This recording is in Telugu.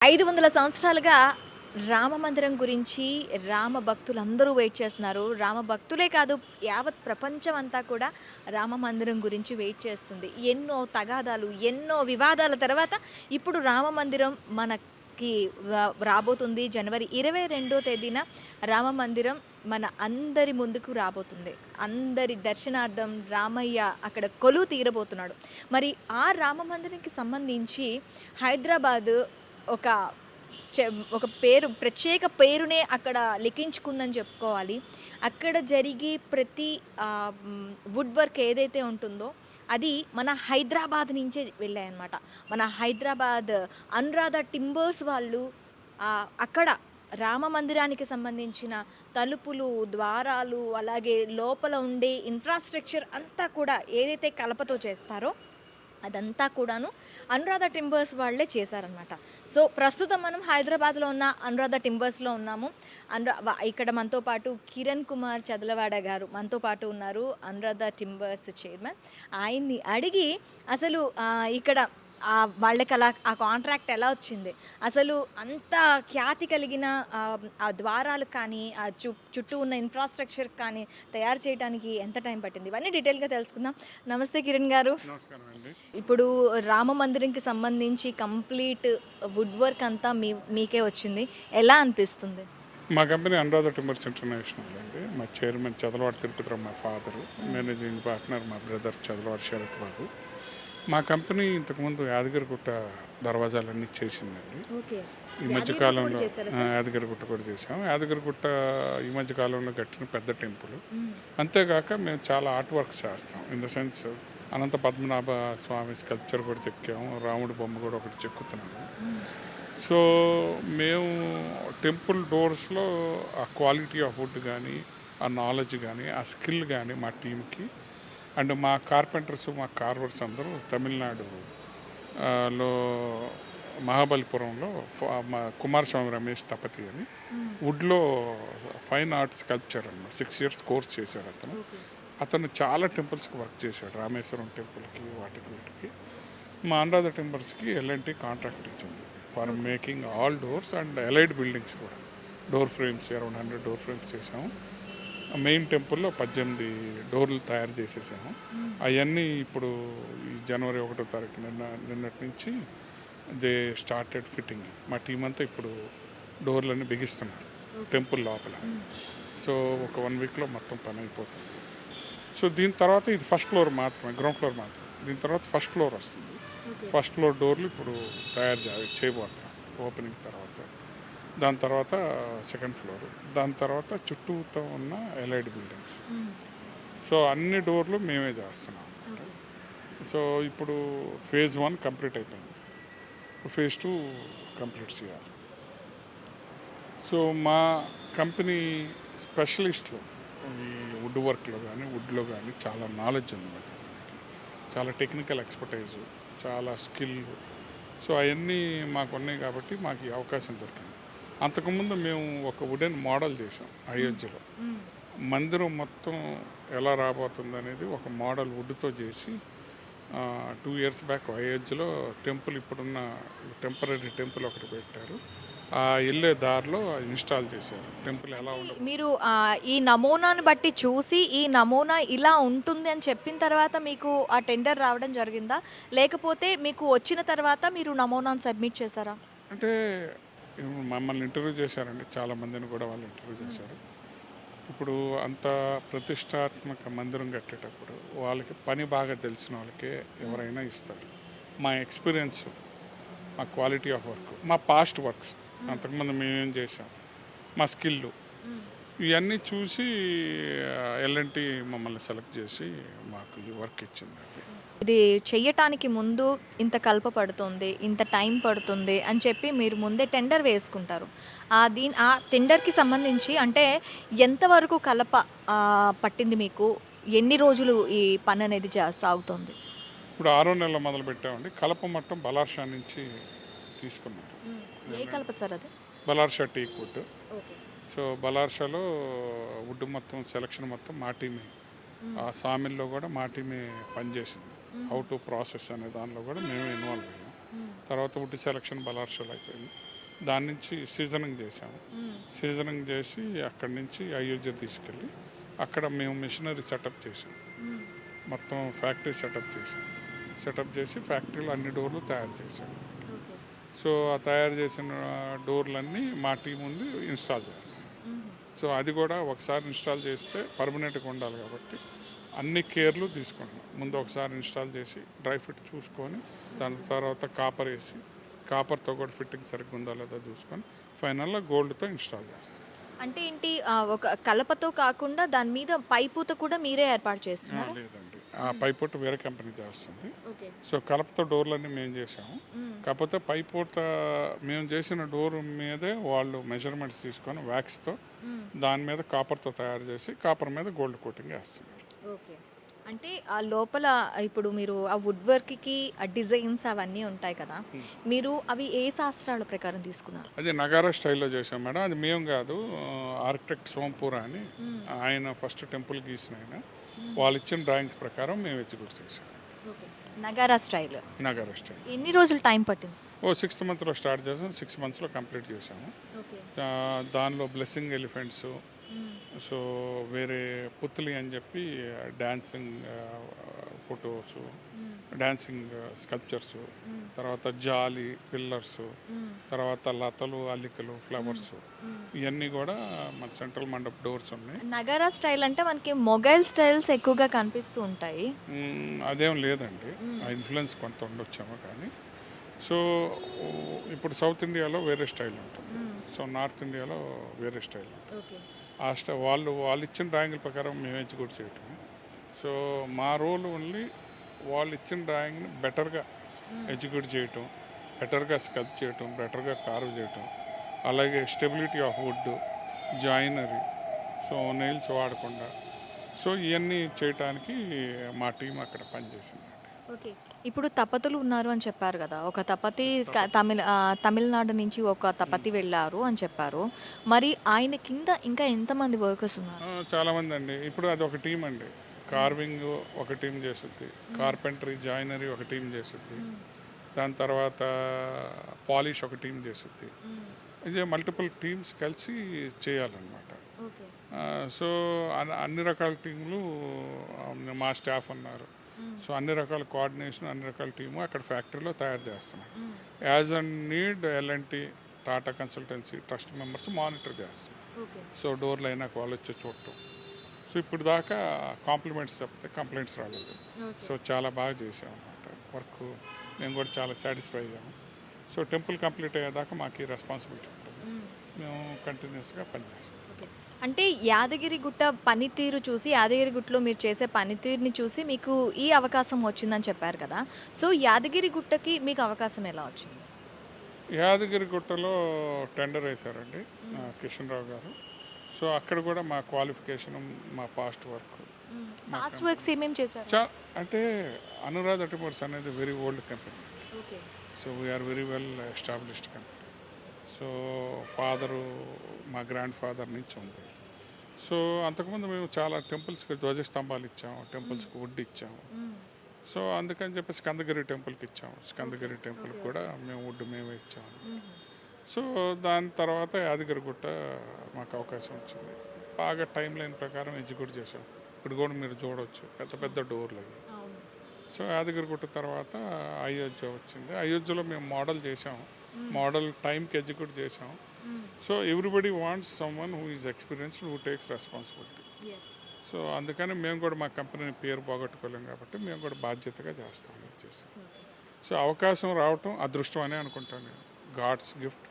500 సంవత్సరాలుగా రామ మందిరం గురించి రామ భక్తులందరూ వెయిట్ చేస్తున్నారు. రామ భక్తులే కాదు, యావత్ ప్రపంచం అంతా కూడా రామ మందిరం గురించి వెయిట్ చేస్తుంది. ఎన్నో తగాదాలు, ఎన్నో వివాదాల తర్వాత ఇప్పుడు రామ మందిరం మనకి రాబోతుంది. జనవరి 22వ తేదీన రామ మందిరం మన అందరి ముందుకు రాబోతుంది. అందరి దర్శనార్థం రామయ్య అక్కడ కొలువు తీరబోతున్నాడు. మరి ఆ రామ మందిరంకి సంబంధించి హైదరాబాద్ ఒక చె ఒక పేరు, ప్రత్యేక పేరునే అక్కడ లిఖించుకుందని చెప్పుకోవాలి. అక్కడ జరిగే ప్రతి వుడ్ వర్క్ ఏదైతే ఉంటుందో అది మన హైదరాబాద్ నుంచే వెళ్ళాయన్నమాట. మన హైదరాబాద్ అనురాధ టింబర్స్ వాళ్ళు అక్కడ రామ మందిరానికి సంబంధించిన తలుపులు, ద్వారాలు, అలాగే లోపల ఉండే ఇన్ఫ్రాస్ట్రక్చర్ అంతా కూడా ఏదైతే కలపతో చేస్తారో అదంతా కూడాను అనురాధ టింబర్స్ వాళ్ళే చేశారనమాట. సో ప్రస్తుతం మనం హైదరాబాద్లో ఉన్న అనురాధ టింబర్స్లో ఉన్నాము. ఇక్కడ మనతో పాటు కిరణ్ కుమార్ చదలవాడ గారు మనతో పాటు ఉన్నారు, అనురాధ టింబర్స్ చైర్మన్. ఆయన్ని అడిగి అసలు ఇక్కడ వాళ్ళకి అలా ఆ కాంట్రాక్ట్ ఎలా వచ్చింది, అసలు అంత ఖ్యాతి కలిగిన ఆ ద్వారాలు కానీ, ఆ చుట్టూ ఉన్న ఇన్ఫ్రాస్ట్రక్చర్ కానీ తయారు చేయడానికి ఎంత టైం పట్టింది, ఇవన్నీ డీటెయిల్గా తెలుసుకుందాం. నమస్తే కిరణ్ గారు. ఇప్పుడు రామ మందిరంకి సంబంధించి కంప్లీట్ వుడ్ వర్క్ అంతా మీకే వచ్చింది, ఎలా అనిపిస్తుంది? మా కంపెనీ అనురాధ టింబర్స్ ఇంటర్నేషనల్ అండి. మా చైర్మన్ చదలవాడ తిరుపతిరావు మా ఫాదరు, మేనేజింగ్ పార్ట్నర్ మా బ్రదర్ చదలవాడ శరత్ బాబు. మా కంపెనీ ఇంతకుముందు యాదగిరిగుట్ట దర్వాజాలన్నీ చేసిందండి. ఈ మధ్యకాలంలో యాదగిరిగుట్ట కూడా చేసాం. యాదగిరిగుట్ట ఈ మధ్యకాలంలో కట్టిన పెద్ద టెంపుల్. అంతేగాక మేము చాలా ఆర్ట్ వర్క్స్ చేస్తాం. In the sense Anantha Padmanabha Swamy sculpture కూడా చెక్కాము, రాముడి బొమ్మ కూడా ఒకటి చెక్కుతున్నాము. సో మేము టెంపుల్ డోర్స్లో ఆ క్వాలిటీ ఆఫ్ వుడ్ కానీ, ఆ నాలెడ్జ్ కానీ, ఆ స్కిల్ కానీ మా టీంకి, అండ్ మా కార్పెంటర్స్, మా కార్వర్స్ అందరూ తమిళనాడు లో మహాబలిపురంలో మా కుమారస్వామి రమేష్ తపతి అని వుడ్లో ఫైన్ ఆర్ట్ స్కల్ప్చర్ అన్నమాట. 6 years కోర్స్ చేశాడు అతను చాలా టెంపుల్స్కి వర్క్ చేశాడు, రామేశ్వరం టెంపుల్కి, వాటికి వీటికి. మా అనురాధ టింబర్స్కి ఎల్ఎన్టీ కాంట్రాక్ట్ ఇచ్చింది for making all doors and allied buildings కూడా. Door frames around 100 door frames చేసాము. మెయిన్ టెంపుల్లో 18 డోర్లు తయారు చేసేసాము. అవన్నీ ఇప్పుడు ఈ జనవరి 1వ తారీఖు నిన్నటి నుంచి దే స్టార్టెడ్ ఫిట్టింగ్. మా టీం అంతా ఇప్పుడు డోర్లన్నీ బిగిస్తున్నారు టెంపుల్ లోపల. సో ఒక 1 weekలో మొత్తం పని అయిపోతుంది. సో దీని తర్వాత ఇది ఫస్ట్ ఫ్లోర్ మాత్రమే, గ్రౌండ్ ఫ్లోర్ మాత్రమే. దీని తర్వాత ఫస్ట్ ఫ్లోర్ వస్తుంది. ఫస్ట్ ఫ్లోర్ డోర్లు ఇప్పుడు తయారు చేయబోతున్నాం ఓపెనింగ్ తర్వాత. దాని తర్వాత సెకండ్ ఫ్లోర్, దాని తర్వాత చుట్టూతో ఉన్న ఎలైడ్ బిల్డింగ్స్. సో అన్ని డోర్లు మేమే చేస్తున్నాం. సో ఇప్పుడు phase 1 కంప్లీట్ అయిపోయింది, phase 2 కంప్లీట్ చేయాలి. సో మా కంపెనీ స్పెషలిస్ట్లో ఈ వుడ్ వర్క్లో కానీ, వుడ్లో కానీ చాలా నాలెడ్జ్ ఉంది మా కంపెనీకి. చాలా టెక్నికల్ ఎక్స్పర్టైజ్, చాలా స్కిల్. సో అవన్నీ మాకు ఉన్నాయి కాబట్టి మాకు ఈ అవకాశం దొరికింది. అంతకుముందు మేము ఒక వుడెన్ మోడల్ చేసాం అయోధ్యలో. మందిరం మొత్తం ఎలా రాబోతుంది అనేది ఒక మోడల్ వుడ్తో చేసి 2 years బ్యాక్ అయోధ్యలో టెంపుల్, ఇప్పుడున్న టెంపరీ టెంపుల్ ఒకటి పెట్టారు. ఆ వెళ్ళే దారిలో ఇన్స్టాల్ చేశారు. టెంపుల్ ఎలా ఉంటుంది మీరు ఈ నమూనాను బట్టి చూసి ఈ నమూనా ఇలా ఉంటుంది అని చెప్పిన తర్వాత మీకు ఆ టెండర్ రావడం జరిగిందా, లేకపోతే మీకు వచ్చిన తర్వాత మీరు నమూనాను సబ్మిట్ చేశారా? అంటే మమ్మల్ని ఇంటర్వ్యూ చేశారండి, చాలామందిని కూడా వాళ్ళు ఇంటర్వ్యూ చేశారు. ఇప్పుడు అంత ప్రతిష్టాత్మక మందిరం కట్టేటప్పుడు వాళ్ళకి పని బాగా తెలిసిన వాళ్ళకే ఎవరైనా ఇస్తారు. మా ఎక్స్పీరియన్స్, మా క్వాలిటీ ఆఫ్ వర్క్, మా పాస్ట్ వర్క్స్, అంతకుముందు మేమేం చేసాం, మా స్కిల్లు, ఇవన్నీ చూసి ఎల్ఎన్టీ మమ్మల్ని సెలెక్ట్ చేసి మాకు ఈ వర్క్ ఇచ్చింది. ఇది చెయ్యటానికి ముందు ఇంత కలప పడుతుంది, ఇంత టైం పడుతుంది అని చెప్పి మీరు ముందే టెండర్ వేసుకుంటారు. ఆ టెండర్కి సంబంధించి అంటే ఎంతవరకు కలప పట్టింది మీకు, ఎన్ని రోజులు ఈ పని అనేది సాగుతుంది? ఇప్పుడు 6వ నెల మొదలు పెట్టామండి. కలప మట్టం బలార్షా నుంచి తీసుకున్నారు. ఏ కలప సార్ అది? Ballarshah teak wood. సో బలార్షాలో వుడ్ మొత్తం సెలక్షన్ మొత్తం మా టీమే. ఆ సామిల్లో కూడా మా టీమే పనిచేసింది. హౌ టు ప్రాసెస్ అనే దానిలో కూడా మేమే ఇన్వాల్వ్ అయ్యాం. తర్వాత వుడ్ సెలక్షన్ బలార్షాలో అయిపోయింది. దాని నుంచి సీజనింగ్ చేసాము. సీజనింగ్ చేసి అక్కడి నుంచి అయోధ్య తీసుకెళ్ళి అక్కడ మేము మిషనరీ సెటప్ చేసాం. మొత్తం ఫ్యాక్టరీ సెటప్ చేసి ఫ్యాక్టరీలో అన్ని డోర్లు తయారు చేసాం. సో ఆ తయారు చేసిన డోర్లన్నీ మా టీం ఉంది ఇన్స్టాల్ చేస్తాం. సో అది కూడా ఒకసారి ఇన్స్టాల్ చేస్తే పర్మనెంట్గా ఉండాలి కాబట్టి అన్ని కేర్లు తీసుకుంటాం. ముందు ఒకసారి ఇన్స్టాల్ చేసి డ్రై ఫిట్ చూసుకొని దాని తర్వాత కాపర్ వేసి కాపర్తో కూడా ఫిట్టింగ్ సరిగ్గా ఉందా లేదా చూసుకొని ఫైనల్లో గోల్డ్తో ఇన్స్టాల్ చేస్తాం. అంటే ఏంటి ఒక కలపతో కాకుండా దాని మీద పైపూత కూడా మీరే ఏర్పాటు చేస్తున్నారు? లేదండి, ఆ పైపోట వేరే కంపెనీ చేస్తుంది. ఓకే. సో కలపతో డోర్లన్నీ మేము చేసాము. కాకపోతే పైపోట మేము చేసిన డోర్ మీదే వాళ్ళు మెజర్మెంట్స్ తీసుకొని వ్యాక్స్తో దాని మీద కాపర్తో తయారు చేసి కాపర్ మీద గోల్డ్ కోటింగ్ వేస్తున్నారు. ఓకే. అంటే ఆ లోపల ఇప్పుడు మీరు ఆ వుడ్ వర్క్కి ఆ డిజైన్స్ అవన్నీ ఉంటాయి కదా, మీరు అవి ఏ శాస్త్రాల ప్రకారం తీసుకున్నారు? అది నగారా స్టైల్లో చేసాం మేడం. అది మేము కాదు, ఆర్కిటెక్ట్ సోంపూరా అని ఆయన ఫస్ట్ టెంపుల్ గీసిన ఆయన, వాళ్ళు ఇచ్చిన డ్రాయింగ్స్ ప్రకారం మేము ఎగ్జిక్యూట్ చేసాం. నగారా స్టైల్. నగారా స్టైల్ ఎన్ని రోజులు టైం పట్టింది? 6th మంత్లో స్టార్ట్ చేసాం, 6 monthsలో కంప్లీట్ చేసాము. దానిలో బ్లెస్సింగ్ ఎలిఫెంట్స్, సో వేరే పుత్లి అని చెప్పి డ్యాన్సింగ్ ఫొటోస్, డాన్సింగ్ స్కల్ప్చర్స్, తర్వాత జాలి పిల్లర్స్, తర్వాత లతలు అల్లికలు ఫ్లవర్స్, ఇవన్నీ కూడా మన సెంట్రల్ మండప్ డోర్స్ ఉన్నాయి. నగారా స్టైల్ అంటే మనకి మొఘల్ స్టైల్స్ ఎక్కువగా కనిపిస్తూ ఉంటాయి. అదేం లేదండి, ఆ ఇన్ఫ్లుయెన్స్ కొంత ఉండొచ్చేమో కానీ. సో ఇప్పుడు సౌత్ ఇండియాలో వేరే స్టైల్ ఉంటుంది, సో నార్త్ ఇండియాలో వేరే స్టైల్ ఉంటుంది. ఆ వాళ్ళు ఇచ్చిన డ్రాయింగ్ల ప్రకారం మేము ఎగ్జిక్యూట్ చేయటం. సో మా రోల్ ఓన్లీ వాళ్ళు ఇచ్చిన డ్రాయింగ్ని బెటర్గా ఎగ్జిక్యూట్ చేయటం, బెటర్గా స్కల్ప్ చేయటం, బెటర్గా కార్వ్ చేయటం, అలాగే stability of would, జాయినరీ, so nails వాడకుండా, సో ఇవన్నీ చేయటానికి మా టీం అక్కడ పనిచేసింది. ఓకే. ఇప్పుడు తపతులు ఉన్నారు అని చెప్పారు కదా, ఒక తపతి తమిళనాడు నుంచి ఒక తపతి వెళ్ళారు అని చెప్పారు. మరి ఆయన కింద ఇంకా ఎంతమంది వర్కర్స్ ఉన్నారు? చాలామంది అండి. ఇప్పుడు అది ఒక టీం అండి. కార్వింగ్ ఒక టీం చేస్తుంది, కార్పెంటరీ జాయినరీ ఒక టీం చేస్తుంది, దాని తర్వాత పాలిష్ ఒక టీం చేస్తుంది. ఇది మల్టిపుల్ టీమ్స్ కలిసి చేయాలన్నమాట. సో అన్ని రకాల టీంలు మా స్టాఫ్ ఉన్నారు. సో అన్ని రకాల కోఆర్డినేషన్, అన్ని రకాల టీము అక్కడ ఫ్యాక్టరీలో తయారు చేస్తున్నాం. As and need L N T, Tata consultancy trust members monitor చేస్తున్నాం. సో డోర్లు అయినాక వాళ్ళు వచ్చి చూడటం. సో ఇప్పుడు దాకా కాంప్లిమెంట్స్ చెప్తే కంప్లైంట్స్ రాలేదు. సో చాలా బాగా చేసాం అన్నమాట వర్క్. మేము కూడా చాలా సాటిస్ఫై అయ్యాము. సో టెంపుల్ కంప్లీట్ అయ్యేదాకా మాకు ఈ రెస్పాన్సిబిలిటీ ఉంటుంది, మేము కంటిన్యూస్గా పనిచేస్తాం. అంటే యాదగిరిగుట్ట పనితీరు చూసి, యాదగిరిగుట్టలో మీరు చేసే పనితీరుని చూసి మీకు ఈ అవకాశం వచ్చిందని చెప్పారు కదా, సో యాదగిరిగుట్టకి మీకు అవకాశం ఎలా వచ్చింది? యాదగిరిగుట్టలో టెండర్ వేశారండి కిషన్ రావు గారు. సో అక్కడ కూడా మా క్వాలిఫికేషన్, మా పాస్ట్ వర్క్ ఏమేమి చేశారు? అంటే అనురాధ టిమర్స్ అనేది very old company. So we are very well established company. So father, మా గ్రాండ్ ఫాదర్ నుంచి ఉంది. సో అంతకుముందు మేము చాలా టెంపుల్స్కి ధ్వజస్తంభాలు ఇచ్చాము, టెంపుల్స్కి వుడ్ ఇచ్చాము. సో అందుకని చెప్పి స్కందగిరి టెంపుల్కి ఇచ్చాము. స్కందగిరి టెంపుల్కి కూడా మేము వుడ్ మేమే ఇచ్చాము. సో దాని తర్వాత యాదగిరిగుట్ట మాకు అవకాశం వచ్చింది. బాగా టైం లైన్ ప్రకారం ఎగ్జిక్యూట్ చేసాం. ఇప్పుడు కూడా మీరు చూడవచ్చు పెద్ద పెద్ద డోర్లు అవి. సో యాదగిరిగుట్ట తర్వాత అయోధ్య వచ్చింది. అయోధ్యలో మేము మోడల్ చేసాము, మోడల్ టైంకి ఎగ్జిక్యూట్ చేసాం. So everybody wants someone who is experienced, who takes responsibility. So అందుకని మేము కూడా మా కంపెనీని పేరు పోగొట్టుకోలేం కాబట్టి మేము కూడా బాధ్యతగా చేస్తాం. సో అవకాశం రావటం అదృష్టం అని అనుకుంటాను నేను, గాడ్స్ గిఫ్ట్.